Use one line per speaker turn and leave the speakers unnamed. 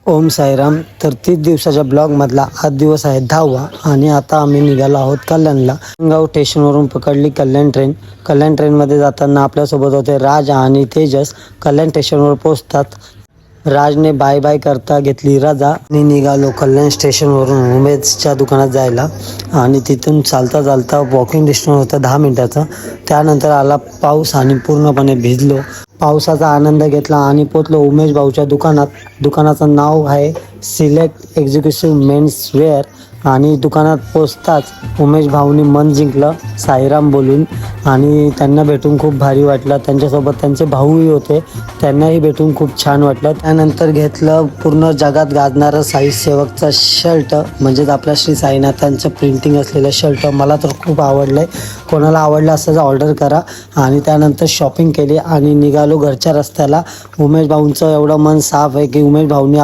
ओम साईराम. तर 30 दिवसाच्या ब्लॉगमधला हा दिवस आहे 10वा आणि आता आम्ही निघालो आहोत कल्याणला. गाव स्टेशनवरून पकडली कल्याण ट्रेन. कल्याण ट्रेनमध्ये जाताना आपल्यासोबत होते राज आणि तेजस. कल्याण स्टेशनवर पोहोचतात राजने बाय बाय करता घेतली रजा आणि निघालो कल्याण स्टेशनवरून उमेशच्या दुकानात जायला. आणि तिथून चालता चालता वॉकिंग डिस्टन्स होता 10 मिनिटाचा. त्यानंतर आला पाऊस आणि पूर्णपणे भिजलो. पावसाचा आनंद घेतला आणि पोचलो उमेश भाऊच्या दुकानात. दुकानाचं नाव आहे सिलेक्ट एक्झिक्युटिव्ह मेन्स वेअर. आणि दुकानात पोचताच उमेश भाऊनी मन जिंकलं साईराम बोलून आणि त्यांना भेटून खूप भारी वाटलं. त्यांच्यासोबत त्यांचे भाऊही होते, त्यांनाही भेटून खूप छान वाटलं. त्यानंतर घेतलं पूर्ण जगात गाजणारं साई सेवकचा शर्ट, म्हणजेच आपल्या श्री साईनाथांचं प्रिंटिंग असलेलं शर्ट. मला तर खूप आवडलं आहे. कोणाला आवडलं असं ऑर्डर करा. आणि त्यानंतर शॉपिंग केली आणि निघालो घरच्या रस्त्याला. उमेश भाऊंचं एवढं मन साफ आहे की उमेश भाऊंनी